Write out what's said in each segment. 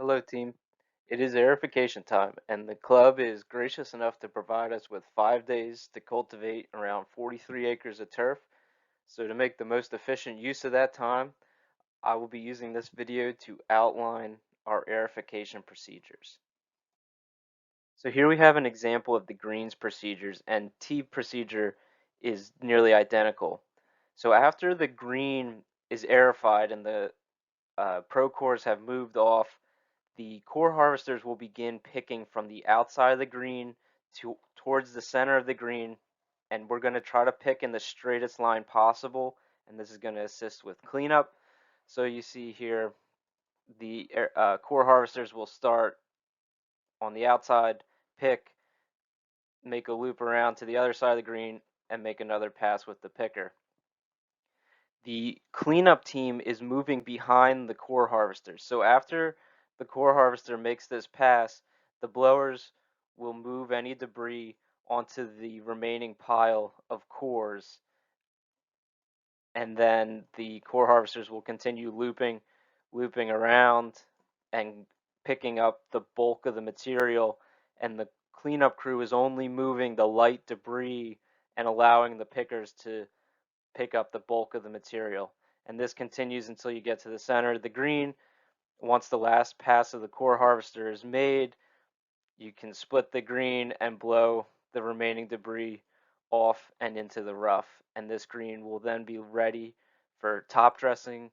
Hello, team. It is aerification time, and the club is gracious enough to provide us with 5 days to cultivate around 43 acres of turf. So, to make the most efficient use of that time, I will be using this video to outline our aerification procedures. So, here we have an example of the greens procedures, and T procedure is nearly identical. So, after the green is aerified and the pro cores have moved off, the core harvesters will begin picking from the outside of the green towards the center of the green, and we're going to try to pick in the straightest line possible, and this is going to assist with cleanup. So you see here the core harvesters will start on the outside, pick, make a loop around to the other side of the green, and make another pass with the picker. The cleanup team is moving behind the core harvesters. So after the core harvester makes this pass, the blowers will move any debris onto the remaining pile of cores, and then the core harvesters will continue looping around and picking up the bulk of the material, and the cleanup crew is only moving the light debris and allowing the pickers to pick up the bulk of the material. And this continues until you get to the center of the green. Once the last pass of the core harvester is made, you can split the green and blow the remaining debris off and into the rough. And this green will then be ready for top dressing.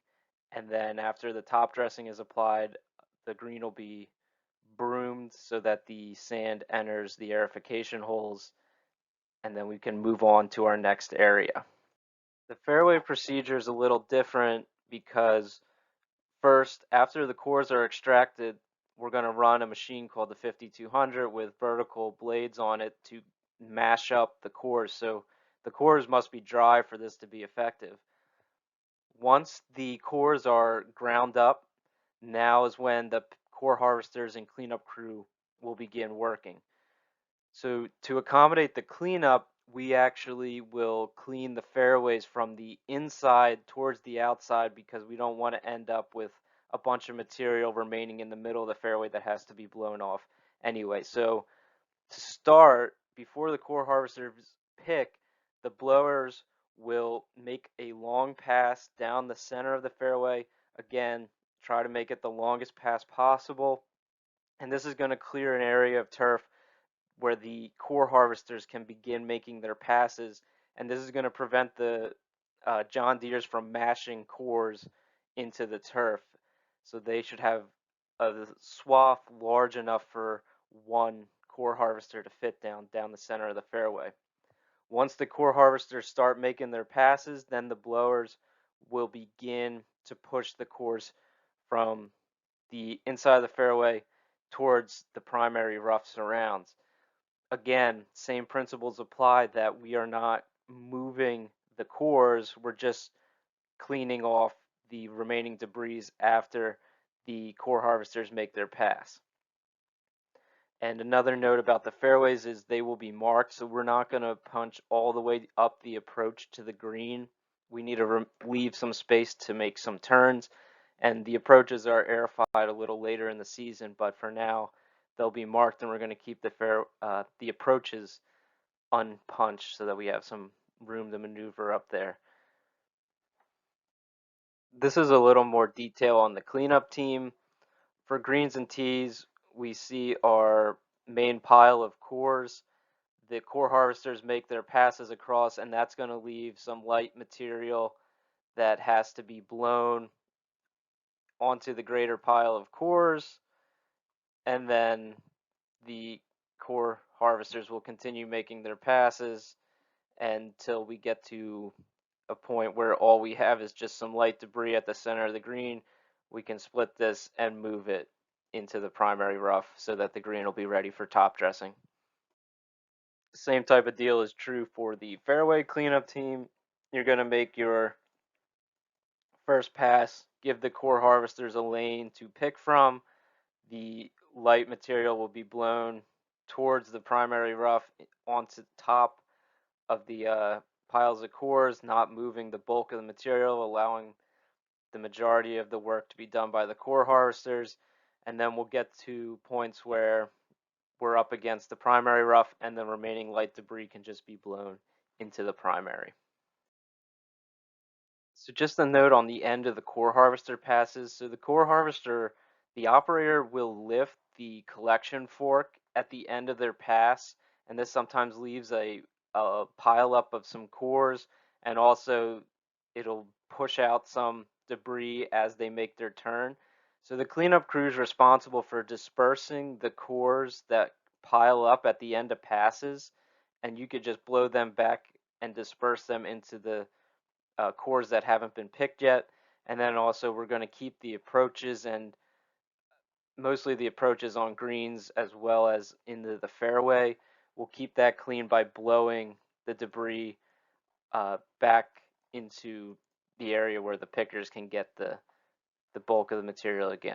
And then after the top dressing is applied, the green will be broomed so that the sand enters the aerification holes, and then we can move on to our next area. The fairway procedure is a little different because first, after the cores are extracted, we're going to run a machine called the 5200 with vertical blades on it to mash up the cores. So the cores must be dry for this to be effective. Once the cores are ground up, now is when the core harvesters and cleanup crew will begin working. So to accommodate the cleanup, we actually will clean the fairways from the inside towards the outside because we don't want to end up with a bunch of material remaining in the middle of the fairway that has to be blown off anyway. So to start, before the core harvesters pick, the blowers will make a long pass down the center of the fairway. Again, try to make it the longest pass possible. And this is going to clear an area of turf where the core harvesters can begin making their passes, and this is going to prevent the John Deeres from mashing cores into the turf. So they should have a swath large enough for one core harvester to fit down the center of the fairway. Once the core harvesters start making their passes, then the blowers will begin to push the cores from the inside of the fairway towards the primary rough surrounds. Again, same principles apply, that we are not moving the cores, we're just cleaning off the remaining debris after the core harvesters make their pass. And another note about the fairways is they will be marked, so we're not going to punch all the way up the approach to the green. We need to leave some space to make some turns, and the approaches are aerified a little later in the season, but for now they'll be marked, and we're going to keep the approaches unpunched so that we have some room to maneuver up there. This is a little more detail on the cleanup team. For greens and tees, we see our main pile of cores. The core harvesters make their passes across, and that's going to leave some light material that has to be blown onto the greater pile of cores, and then the core harvesters will continue making their passes until we get to a point where all we have is just some light debris at the center of the green. We can split this and move it into the primary rough so that the green will be ready for top dressing. The same type of deal is true for the fairway cleanup team. You're going to make your first pass, give the core harvesters a lane to pick from. The light material will be blown towards the primary rough onto top of the piles of cores, not moving the bulk of the material, allowing the majority of the work to be done by the core harvesters. and then we'll get to points where we're up against the primary rough, and the remaining light debris can just be blown into the primary. So just a note on the end of the core harvester passes. So the core harvester, the operator will lift the collection fork at the end of their pass, and this sometimes leaves a pile up of some cores, and also it'll push out some debris as they make their turn. So the cleanup crew is responsible for dispersing the cores that pile up at the end of passes, and you could just blow them back and disperse them into the cores that haven't been picked yet. And then also we're going to keep the approaches, and mostly the approaches on greens as well as into the fairway. We'll keep that clean by blowing the debris back into the area where the pickers can get the bulk of the material again.